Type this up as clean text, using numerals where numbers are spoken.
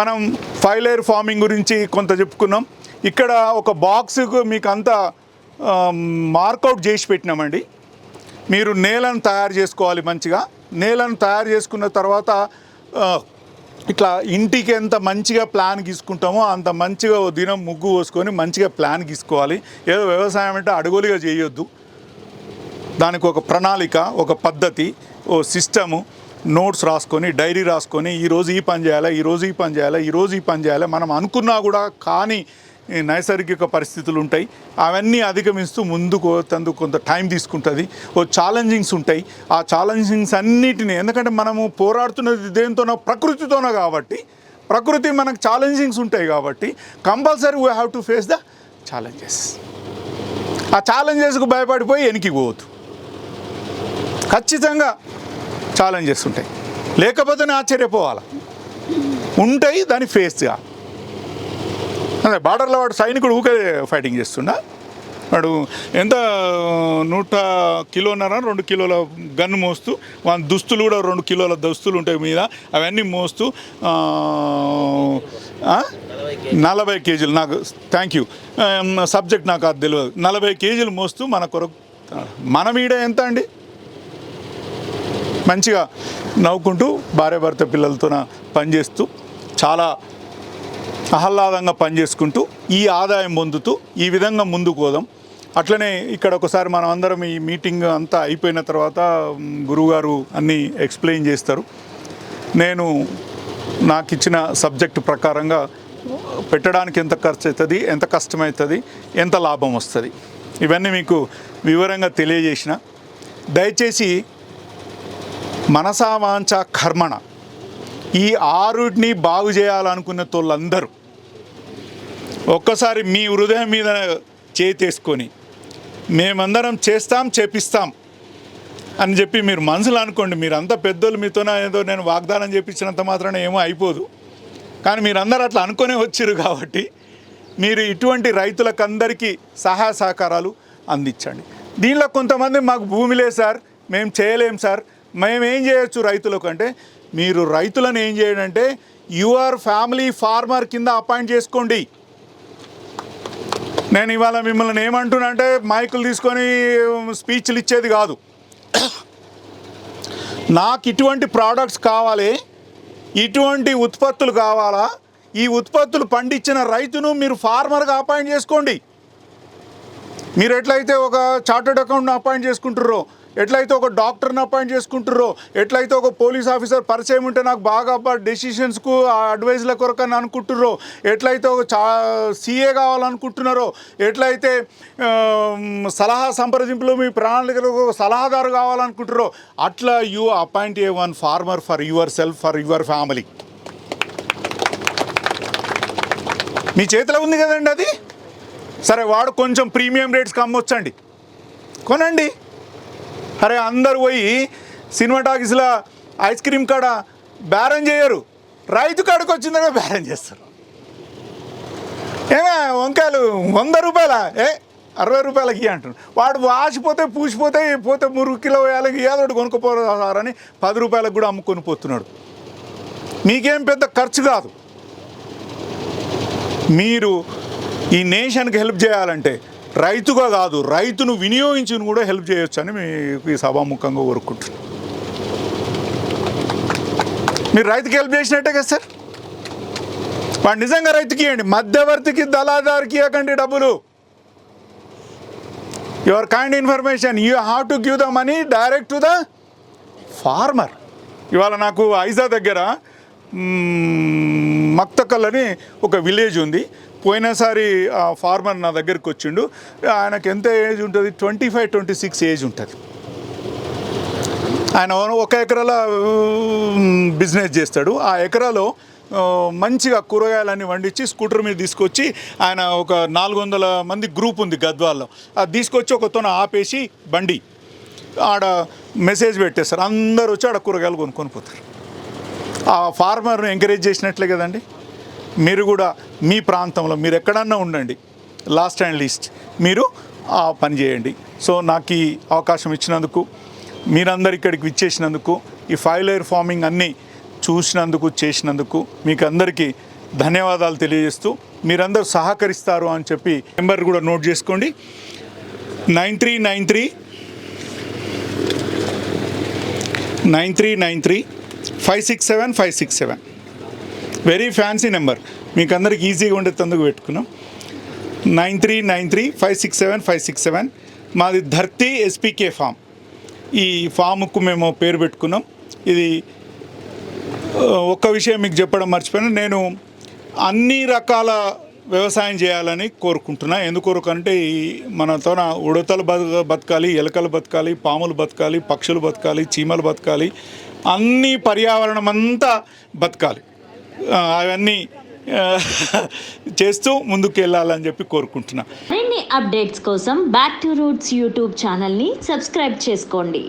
మనం 5 layer farming గురించి కొంత చెప్పుకున్నాం. ఇక్కడ ఒక బాక్స్కు మీకు అంతా మార్కౌట్ చేసి పెట్టినామండి. మీరు నేలను తయారు చేసుకోవాలి. మంచిగా నేలను తయారు చేసుకున్న తర్వాత ఇట్లా ఇంటికి ఎంత మంచిగా ప్లాన్ గీసుకుంటామో అంత మంచిగా దినం ముగ్గు పోసుకొని మంచిగా ప్లాన్ గీసుకోవాలి. ఏదో వ్యవసాయం అంటే అడుగులుగా చేయొద్దు. దానికి ఒక ప్రణాళిక, ఒక పద్ధతి, ఓ సిస్టము, నోట్స్ రాసుకొని, డైరీ రాసుకొని ఈరోజు ఈ పని చేయాలి, ఈరోజు ఈ పని చేయాలి, ఈరోజు ఈ పని చేయాలి. మనం అనుకున్నా కూడా కానీ నైసర్గిక పరిస్థితులు ఉంటాయి. అవన్నీ అధిగమిస్తూ ముందుకు తందుకు కొంత టైం తీసుకుంటుంది. ఓ ఛాలెంజింగ్స్ ఉంటాయి. ఆ ఛాలెంజింగ్స్ అన్నిటినీ, ఎందుకంటే మనము పోరాడుతున్నది దేనితోనో, ప్రకృతితోనో కాబట్టి, ప్రకృతి మనకు ఛాలెంజింగ్స్ ఉంటాయి కాబట్టి compulsory we have to face the challenges. ఆ ఛాలెంజెస్కు భయపడిపోయి వెనక్కి పోవద్దు. ఖచ్చితంగా ఛాలెంజెస్ ఉంటాయి, లేకపోతేనే ఆశ్చర్యపోవాలి. ఉంటాయి, దాన్ని ఫేస్గా. అదే బార్డర్లో వాడు సైనికుడు ఊకే ఫైటింగ్ చేస్తుండా. వాడు ఎంత 100 కిలోన్నర 2 కిలోల గన్ను మోస్తూ, వాళ్ళ దుస్తులు కూడా 2 కిలోల దుస్తులు ఉంటాయి మీద, అవన్నీ మోస్తూ 40 కేజీలు, నాకు థ్యాంక్ యూ, సబ్జెక్ట్ నాకు అది తెలియదు, 40 కేజీలు మోస్తూ మన కొరకు. మన మీద ఎంత అండి? మంచిగా నవ్వుకుంటూ భార్యాభర్త పిల్లలతో పనిచేస్తూ చాలా ఆహ్లాదంగా పనిచేసుకుంటూ ఈ ఆదాయం పొందుతూ ఈ విధంగా ముందుకు పోదాం. అట్లనే ఇక్కడ ఒకసారి మనం అందరం ఈ మీటింగ్ అంతా అయిపోయిన తర్వాత గురువుగారు అన్నీ ఎక్స్ప్లెయిన్ చేస్తారు. నేను నాకు ఇచ్చిన సబ్జెక్టు ప్రకారంగా పెట్టడానికి ఎంత ఖర్చు అవుతుంది, ఎంత కష్టమవుతుంది, ఎంత లాభం వస్తుంది, ఇవన్నీ మీకు వివరంగా తెలియజేసిన. దయచేసి మనసా వాంఛ కర్మణ ఈ 6టిని బాగు చేయాలనుకునే తోళ్ళందరూ ఒక్కసారి మీ హృదయం మీద చేతేసుకొని మేమందరం చేస్తాం, చేపిస్తాం అని చెప్పి మీరు మనసులో అనుకోండి. మీరంతా పెద్దోళ్ళు, మీతోనే ఏదో నేను వాగ్దానం చేపించినంత మాత్రాన ఏమో అయిపోదు. కానీ మీరందరూ అట్లా అనుకునే వచ్చారు కాబట్టి మీరు ఇటువంటి రైతులకు అందరికీ సహాయ సహకారాలు అందించండి. దీనిలో కొంతమంది మాకు భూమి లేదు సార్, మేము చేయలేం సార్, మేమేం చేయొచ్చు రైతులకు అంటే, మీరు రైతులను ఏం చేయండి, యువర్ ఫ్యామిలీ ఫార్మర్ కింద అపాయింట్ చేసుకోండి. నేను ఇవాళ మిమ్మల్ని ఏమంటున్నా అంటే మైకులు తీసుకొని స్పీచ్లు ఇచ్చేది కాదు. నాకు ఇటువంటి ప్రోడక్ట్స్ కావాలి, ఇటువంటి ఉత్పత్తులు కావాలా, ఈ ఉత్పత్తులు పండించిన రైతును మీరు ఫార్మర్గా అపాయింట్ చేసుకోండి. మీరు ఎట్లయితే ఒక చార్టర్డ్ అకౌంట్ను అపాయింట్ చేసుకుంటారో, ఎట్లయితే ఒక డాక్టర్ని అపాయింట్ చేసుకుంటారో, ఎట్లయితే ఒక పోలీస్ ఆఫీసర్ పరిచయం ఉంటే నాకు బాగా డెసిషన్స్కు అడ్వైజ్ల కొరకు అని అనుకుంటున్నారో, ఎట్లయితే ఒక సీఏ కావాలనుకుంటున్నారో, ఎట్లయితే సలహా సంప్రదింపులు మీ ప్రణాళికలకు సలహాదారు కావాలనుకుంటున్నారో, అట్లా you appoint a one farmer for yourself, for your family. మీ చేతిలో ఉంది కదండి అది. సరే, వాడు కొంచెం ప్రీమియం రేట్స్కి అమ్మొచ్చండి, కొనండి. అరే అందరు పోయి సినిమా టాకీస్లో ఐస్ క్రీమ్ కాడ బేరం చేయరు, రైతు కాడకు వచ్చిందనే బేరం చేస్తారు. ఏమే వంకాయలు 100 రూపాయల, 60 రూపాయలకి అంటున్నాడు. వాడు వాసిపోతే పూసిపోతే పోతే 3 కిలో వేయాలకి ఏదోటి కొనుక్కోపోతారని 10 రూపాయలకు కూడా అమ్ముకొని పోతున్నాడు. మీకేం పెద్ద ఖర్చు కాదు. మీరు ఈ నేషన్కి హెల్ప్ చేయాలంటే రైతుగా కాదు, రైతును వినియోగించి కూడా హెల్ప్ చేయొచ్చు అని మీకు ఈ సభాముఖంగా కోరుకుంటున్నాను. మీరు రైతుకి హెల్ప్ చేసినట్టే కదా సార్. వాడు నిజంగా రైతుకి ఇవ్వండి, మధ్యవర్తికి దళాదారికి ఇవ్వకండి డబ్బులు. Your kind information, you have to give the money direct to the farmer. ఇవాళ నాకు ఐజా దగ్గర మక్తకల్ అని ఒక విలేజ్ ఉంది. పోయినసారి ఆ ఫార్మర్ నా దగ్గరికి వచ్చిండు. ఆయనకు ఎంత ఏజ్ ఉంటుంది, 25-26 ఏజ్ ఉంటుంది. ఆయన 1 ఎకరాలో బిజినెస్ చేస్తాడు. ఆ ఎకరాలో మంచిగా కూరగాయలన్నీ వండించి స్కూటర్ మీద తీసుకొచ్చి, ఆయన ఒక 400 మంది గ్రూప్ ఉంది గద్వాల్లో, అది తీసుకొచ్చి ఒకతోన ఆపేసి బండి ఆడ మెసేజ్ పెట్టేస్తారు. అందరూ వచ్చి ఆడ కూరగాయలు కొనుక్కొని పోతారు. ఆ ఫార్మర్ను ఎంకరేజ్ చేసినట్లే కదండి. మీరు కూడా మీ ప్రాంతంలో మీరు ఎక్కడన్నా ఉండండి, లాస్ట్ అండ్ లీస్ట్ మీరు ఆ పని చేయండి. సో నాకు ఈ అవకాశం ఇచ్చినందుకు, మీరందరు ఇక్కడికి విచ్చేసినందుకు, ఈ 5 లేయర్ ఫార్మింగ్ అన్నీ చూసినందుకు, చేసినందుకు మీకు అందరికీ ధన్యవాదాలు తెలియజేస్తూ మీరందరూ సహకరిస్తారు అని చెప్పి నెంబర్ కూడా నోట్ చేసుకోండి. 9393 వెరీ ఫ్యాన్సీ నెంబర్, మీకు అందరికి ఈజీగా ఉండేందుకు పెట్టుకున్నాం. 9393567567. మాది ధర్తి ఎస్పీకే ఫామ్. ఈ ఫామ్కు మేము పేరు పెట్టుకున్నాం. ఇది ఒక్క విషయం మీకు చెప్పడం మర్చిపోయాను, నేను అన్ని రకాల వ్యవసాయం చేయాలని కోరుకుంటున్నా. ఎందుకొరకంటే ఈ మనతోన ఉడతలు బతకాలి, ఎలకలు బతకాలి, పాములు బతకాలి, పక్షులు బతకాలి, చీమలు బతకాలి, అన్ని పర్యావరణం అంతా బతకాలి. అవన్నీ చేస్తూ ముందుకు వెళ్ళాలని చెప్పి కోరుకుంటున్నా. మరిన్ని అప్డేట్స్ కోసం బ్యాక్ టు రూట్స్ యూట్యూబ్ ఛానల్ని సబ్స్క్రైబ్ చేసుకోండి.